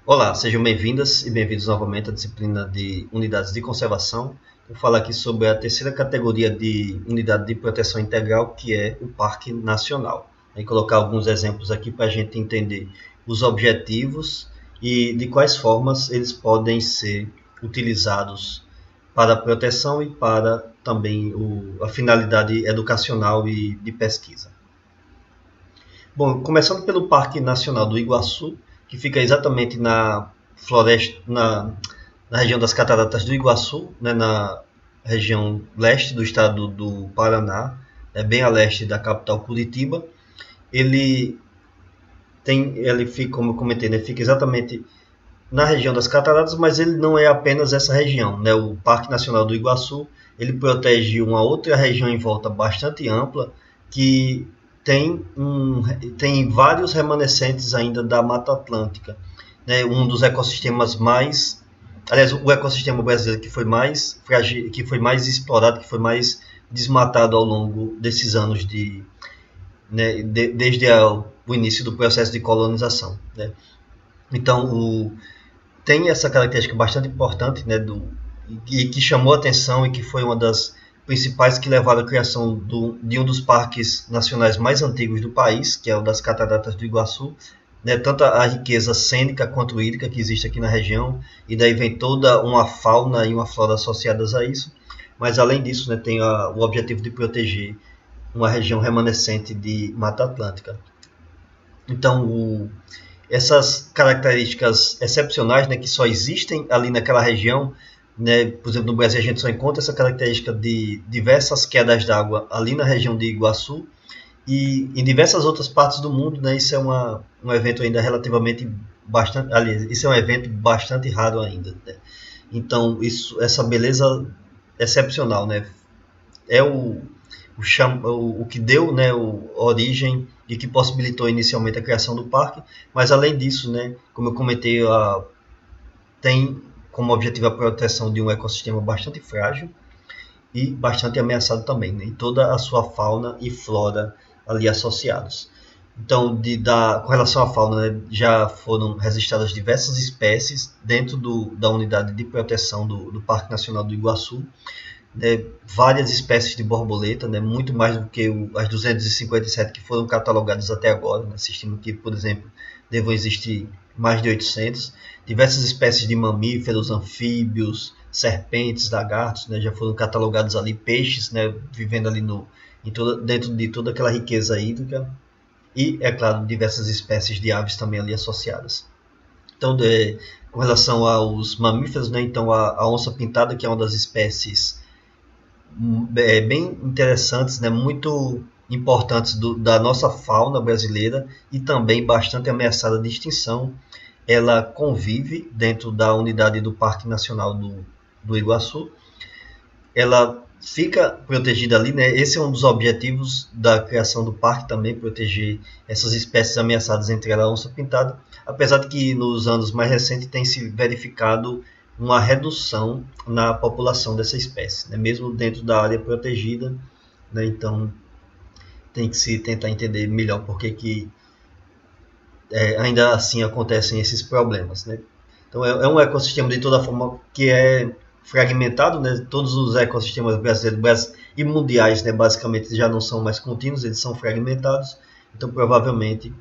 Olá, sejam bem-vindas e bem-vindos novamente à disciplina de Unidades de Conservação. Vou falar aqui sobre a terceira categoria de Unidade de Proteção Integral, que é o Parque Nacional. Vou colocar alguns exemplos aqui para a gente entender os objetivos e de quais formas eles podem ser utilizados para a proteção e para também a finalidade educacional e de pesquisa. Bom, começando pelo Parque Nacional do Iguaçu, que fica exatamente na floresta, na região das Cataratas do Iguaçu, né, na região leste do estado do Paraná, bem a leste da capital Curitiba. Ele fica, como eu comentei, né, fica exatamente na região das Cataratas, mas ele não é apenas essa região, né? O Parque Nacional do Iguaçu, ele protege uma outra região em volta bastante ampla, que tem vários remanescentes ainda da Mata Atlântica, né? Um dos ecossistemas mais, aliás, o ecossistema brasileiro que foi mais explorado, que foi mais desmatado ao longo desses anos desde o início do processo de colonização, né? Então, tem essa característica bastante importante, né, e que chamou a atenção e que foi uma das principais que levaram à criação de um dos parques nacionais mais antigos do país, que é o das Cataratas do Iguaçu, né, tanto a riqueza cênica quanto hídrica que existe aqui na região, e daí vem toda uma fauna e uma flora associadas a isso, mas além disso, né, tem o objetivo de proteger uma região remanescente de Mata Atlântica. Então, essas características excepcionais, né, que só existem ali naquela região, né, por exemplo, no Brasil a gente só encontra essa característica de diversas quedas d'água ali na região de Iguaçu, e em diversas outras partes do mundo, né, isso é um evento ainda relativamente bastante, aliás, isso é um evento bastante raro ainda, né? Então, essa beleza excepcional, né, é o que deu, né, origem e que possibilitou inicialmente a criação do parque, mas além disso, né, como eu comentei, tem como objetivo a proteção de um ecossistema bastante frágil e bastante ameaçado também, né, e toda a sua fauna e flora ali associados. Então, com relação à fauna, né, já foram registradas diversas espécies dentro da unidade de proteção do Parque Nacional do Iguaçu, né, várias espécies de borboleta, né, muito mais do que as 257 que foram catalogadas até agora, né, se estima que, por exemplo, devam existir mais de 800, diversas espécies de mamíferos, anfíbios, serpentes, lagartos, né, já foram catalogados ali, peixes, né, vivendo ali dentro de toda aquela riqueza hídrica, e, é claro, diversas espécies de aves também ali associadas. Então, com relação aos mamíferos, né, então a onça-pintada, que é uma das espécies bem interessantes, né, muito importantes da nossa fauna brasileira e também bastante ameaçada de extinção. Ela convive dentro da unidade do Parque Nacional do Iguaçu. Ela fica protegida ali, né? Esse é um dos objetivos da criação do parque também, proteger essas espécies ameaçadas, entre elas a onça-pintada, apesar de que nos anos mais recentes tem se verificado uma redução na população dessa espécie, né? Mesmo dentro da área protegida, né? Então tem que se tentar entender melhor por que ainda assim acontecem esses problemas, né? Então é um ecossistema de toda forma que é fragmentado, né? Todos os ecossistemas brasileiros e mundiais, né, basicamente já não são mais contínuos, eles são fragmentados. Então provavelmente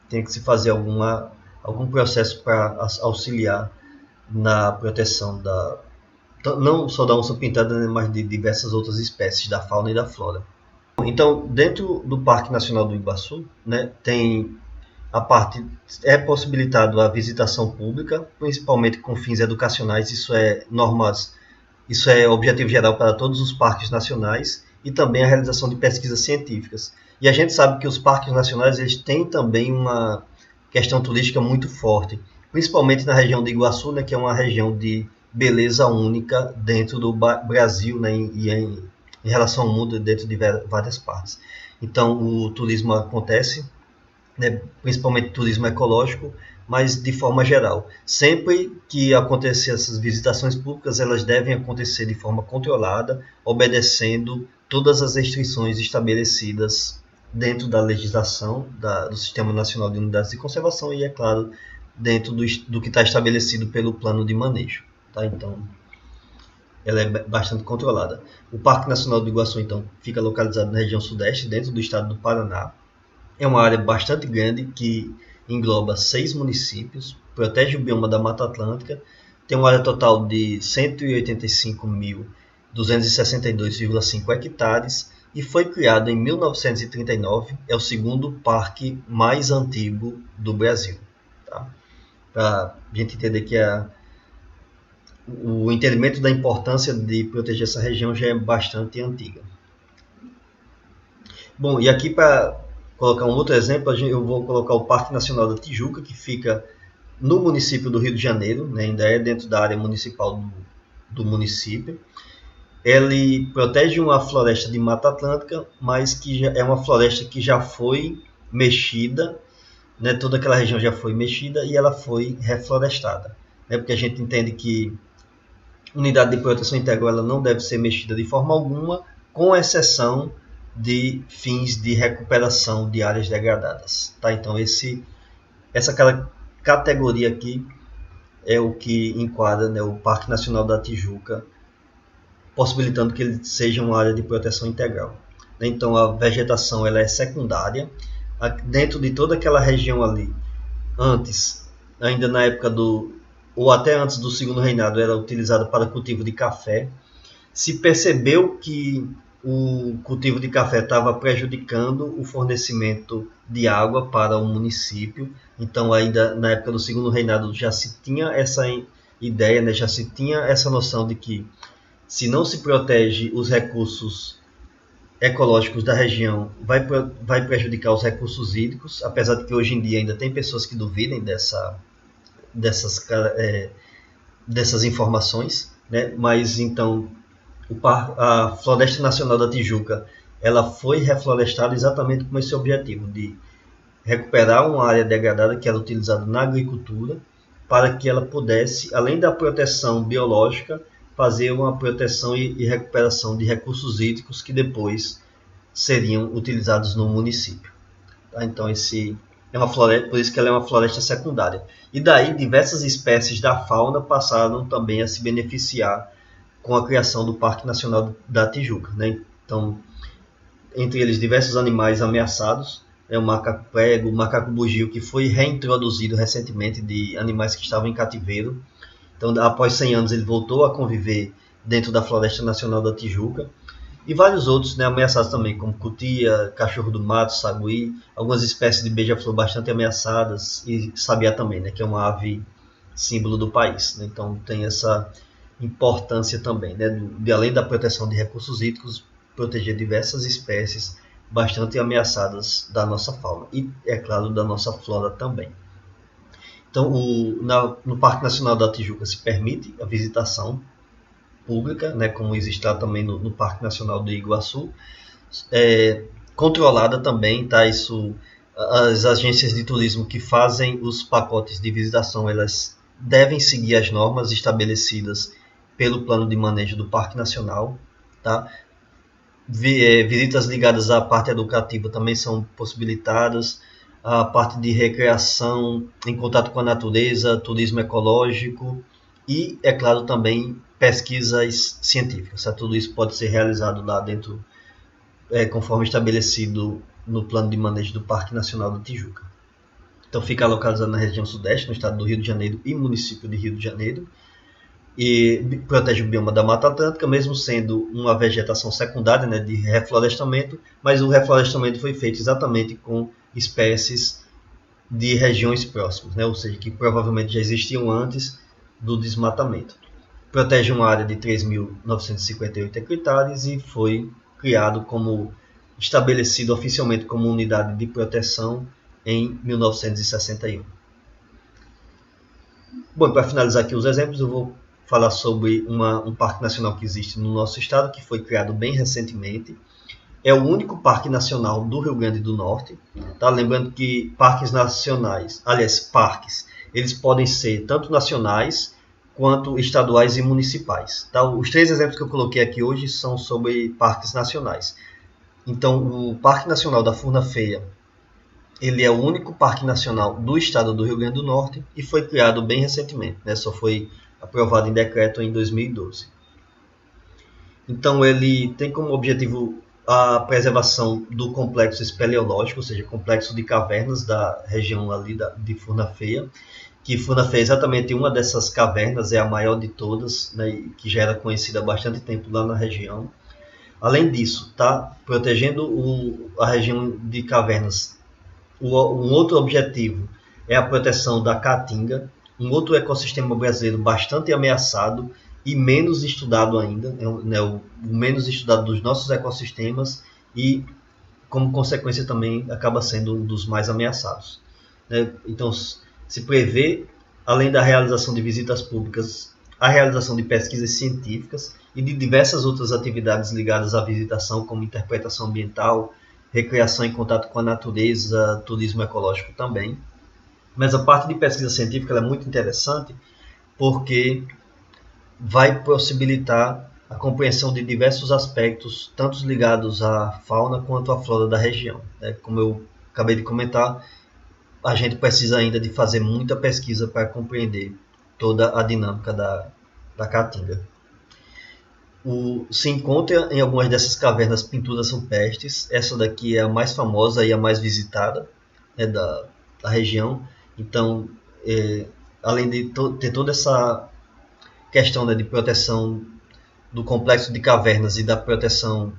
tem que se fazer algum processo para auxiliar na proteção não só da onça-pintada, né, mas de diversas outras espécies da fauna e da flora. Então, dentro do Parque Nacional do Iguaçu, né, é possibilitado a visitação pública, principalmente com fins educacionais. Isso é objetivo geral para todos os parques nacionais, e também a realização de pesquisas científicas. E a gente sabe que os parques nacionais eles têm também uma questão turística muito forte, principalmente na região de Iguaçu, né, que é uma região de beleza única dentro do Brasil, né, e em relação ao mundo, dentro de várias partes. Então, o turismo acontece, né, principalmente turismo ecológico, mas de forma geral. Sempre que acontecer essas visitações públicas, elas devem acontecer de forma controlada, obedecendo todas as restrições estabelecidas dentro da legislação do Sistema Nacional de Unidades de Conservação e, é claro, dentro do que está estabelecido pelo plano de manejo. Tá? Então, ela é bastante controlada. O Parque Nacional do Iguaçu, então, fica localizado na região sudeste, dentro do estado do Paraná. É uma área bastante grande que engloba 6 municípios, protege o bioma da Mata Atlântica, tem uma área total de 185.262,5 hectares e foi criado em 1939, é o segundo parque mais antigo do Brasil. Tá? Para a gente entender que o entendimento da importância de proteger essa região já é bastante antiga. Bom, e aqui para colocar um outro exemplo, eu vou colocar o Parque Nacional da Tijuca, que fica no município do Rio de Janeiro, né, ainda é dentro da área municipal do município. Ele protege uma floresta de Mata Atlântica, mas que é uma floresta que já foi mexida, né, toda aquela região já foi mexida e ela foi reflorestada. Né, porque a gente entende que unidade de proteção integral ela não deve ser mexida de forma alguma, com exceção de fins de recuperação de áreas degradadas. Tá? Então, essa categoria aqui é o que enquadra, né, o Parque Nacional da Tijuca, possibilitando que ele seja uma área de proteção integral. Então, a vegetação ela é secundária. Dentro de toda aquela região ali, antes, ainda na época ou até antes do Segundo Reinado, era utilizada para cultivo de café. Se percebeu que o cultivo de café estava prejudicando o fornecimento de água para o município. Então, ainda na época do Segundo Reinado, já se tinha essa ideia, né? Já se tinha essa noção de que se não se protege os recursos ecológicos da região, vai prejudicar os recursos hídricos, apesar de que hoje em dia ainda tem pessoas que duvidem dessas informações, né? Mas então a Floresta Nacional da Tijuca ela foi reflorestada exatamente com esse objetivo de recuperar uma área degradada que era utilizada na agricultura, para que ela pudesse, além da proteção biológica, fazer uma proteção e recuperação de recursos hídricos que depois seriam utilizados no município. Tá? Então, é uma floresta, por isso que ela é uma floresta secundária. E daí, diversas espécies da fauna passaram também a se beneficiar com a criação do Parque Nacional da Tijuca. Né? Então, entre eles, diversos animais ameaçados, o macaco prego, o macaco bugio, que foi reintroduzido recentemente de animais que estavam em cativeiro. Então, após 100 anos, ele voltou a conviver dentro da Floresta Nacional da Tijuca. E vários outros, né, ameaçados também, como cutia, cachorro do mato, sagui, algumas espécies de beija-flor bastante ameaçadas, e sabiá também, né, que é uma ave símbolo do país. Né? Então, tem essa importância também, né, de além da proteção de recursos hídricos, proteger diversas espécies bastante ameaçadas da nossa fauna e, é claro, da nossa flora também. Então, no Parque Nacional da Tijuca se permite a visitação pública, né, como existe lá também no Parque Nacional do Iguaçu, controlada também, tá? Isso, as agências de turismo que fazem os pacotes de visitação, elas devem seguir as normas estabelecidas pelo plano de manejo do Parque Nacional, tá? Visitas ligadas à parte educativa também são possibilitadas, a parte de recreação em contato com a natureza, turismo ecológico e, é claro, também pesquisas científicas. Tudo isso pode ser realizado lá dentro, conforme estabelecido no plano de manejo do Parque Nacional do Tijuca. Então fica localizado na região sudeste, no estado do Rio de Janeiro e município de Rio de Janeiro, e protege o bioma da Mata Atlântica, mesmo sendo uma vegetação secundária, né, de reflorestamento, mas o reflorestamento foi feito exatamente com espécies de regiões próximas, né, ou seja, que provavelmente já existiam antes do desmatamento. Protege uma área de 3.958 hectares e foi criado estabelecido oficialmente como unidade de proteção em 1961. Bom, para finalizar aqui os exemplos, eu vou falar sobre um parque nacional que existe no nosso estado, que foi criado bem recentemente. É o único parque nacional do Rio Grande do Norte. Tá? Lembrando que parques nacionais, aliás, parques, eles podem ser tanto nacionais quanto estaduais e municipais. Tá? Os 3 exemplos que eu coloquei aqui hoje são sobre parques nacionais. Então, o Parque Nacional da Furna Feia ele é o único parque nacional do estado do Rio Grande do Norte e foi criado bem recentemente, né? Só foi aprovado em decreto em 2012. Então ele tem como objetivo a preservação do complexo espeleológico, ou seja, complexo de cavernas da região ali de Furna-Feia, que Furna-Feia é exatamente uma dessas cavernas, é a maior de todas, né, que já era conhecida há bastante tempo lá na região. Além disso, está protegendo a região de cavernas. Um outro objetivo é a proteção da caatinga, um outro ecossistema brasileiro bastante ameaçado e menos estudado ainda, né, o menos estudado dos nossos ecossistemas e, como consequência, também acaba sendo um dos mais ameaçados. Né? Então, se prevê, além da realização de visitas públicas, a realização de pesquisas científicas e de diversas outras atividades ligadas à visitação, como interpretação ambiental, recreação em contato com a natureza, turismo ecológico também. Mas a parte de pesquisa científica é muito interessante porque vai possibilitar a compreensão de diversos aspectos, tanto ligados à fauna quanto à flora da região. Como eu acabei de comentar, a gente precisa ainda de fazer muita pesquisa para compreender toda a dinâmica da caatinga. Se encontra em algumas dessas cavernas pinturas rupestres. Essa daqui é a mais famosa e a mais visitada, né, da região. Então, além de ter toda essa questão, né, de proteção do complexo de cavernas e da proteção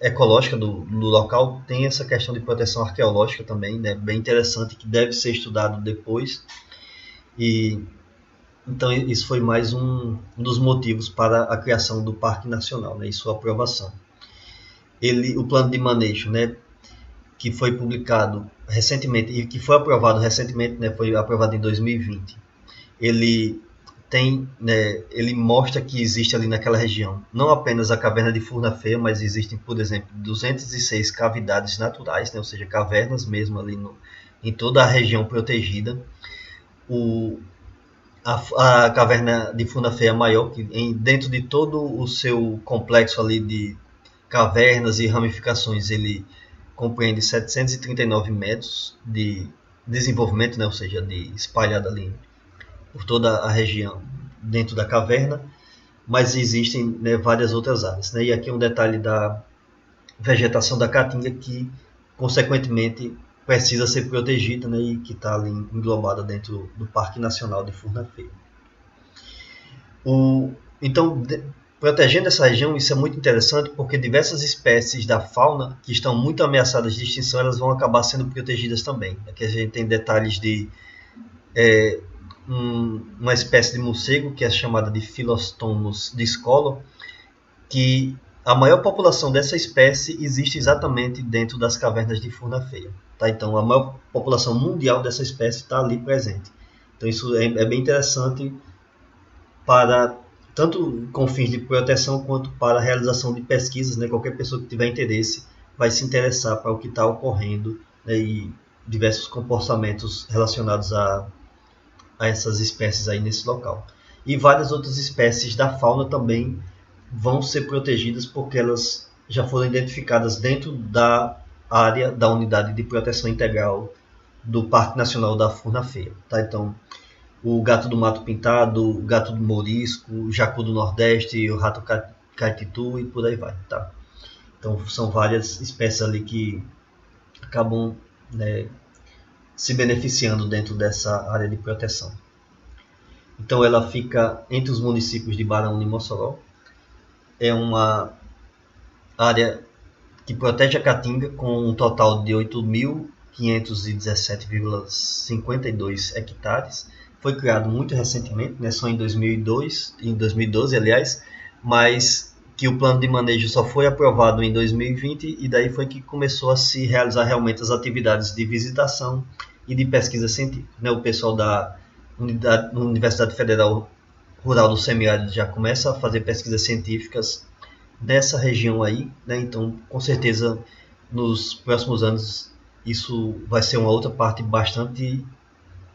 ecológica do local, tem essa questão de proteção arqueológica também, né, bem interessante, que deve ser estudado depois. E então isso foi mais um dos motivos para a criação do Parque Nacional, né, e sua aprovação. O plano de manejo, né, que foi publicado recentemente e que foi aprovado recentemente, né, foi aprovado em 2020, ele mostra que existe ali naquela região não apenas a caverna de Furna-Feia, mas existem, por exemplo, 206 cavidades naturais, né, ou seja, cavernas mesmo ali em toda a região protegida. A caverna de Furna-Feia é maior, que dentro de todo o seu complexo ali de cavernas e ramificações, ele compreende 739 metros de desenvolvimento, né, ou seja, espalhado ali por toda a região dentro da caverna, mas existem, né, várias outras áreas. Né? E aqui um detalhe da vegetação da caatinga que, consequentemente, precisa ser protegida, né, e que está ali englobada dentro do Parque Nacional de Furna-Feia. Então, protegendo essa região, isso é muito interessante porque diversas espécies da fauna que estão muito ameaçadas de extinção, elas vão acabar sendo protegidas também. Aqui a gente tem detalhes de uma espécie de morcego que é chamada de Philostomos discolor, que a maior população dessa espécie existe exatamente dentro das cavernas de Furna-Feia. Tá? Então, a maior população mundial dessa espécie está ali presente. Então, isso é bem interessante para tanto com fins de proteção quanto para a realização de pesquisas. Né? Qualquer pessoa que tiver interesse vai se interessar para o que está ocorrendo, né? E diversos comportamentos relacionados a essas espécies aí nesse local. E várias outras espécies da fauna também vão ser protegidas porque elas já foram identificadas dentro da área da Unidade de Proteção Integral do Parque Nacional da Furna-Feia. Tá? Então, o gato do mato pintado, o gato do morisco, o jacu do nordeste, o rato caititu e por aí vai. Tá? Então, são várias espécies ali que acabam, né, se beneficiando dentro dessa área de proteção. Então ela fica entre os municípios de Baraúna e Mossoró. É uma área que protege a caatinga com um total de 8.517,52 hectares. Foi criado muito recentemente, né, só em 2012, aliás, mas que o plano de manejo só foi aprovado em 2020 e daí foi que começou a se realizar realmente as atividades de visitação e de pesquisa científica. Né? O pessoal da Universidade Federal Rural do Semiárido já começa a fazer pesquisas científicas nessa região aí, né? Então, com certeza, nos próximos anos, isso vai ser uma outra parte bastante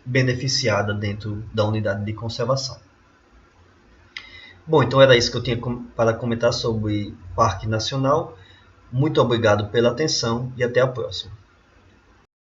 beneficiada dentro da unidade de conservação. Bom, então era isso que eu tinha para comentar sobre Parque Nacional. Muito obrigado pela atenção e até a próxima.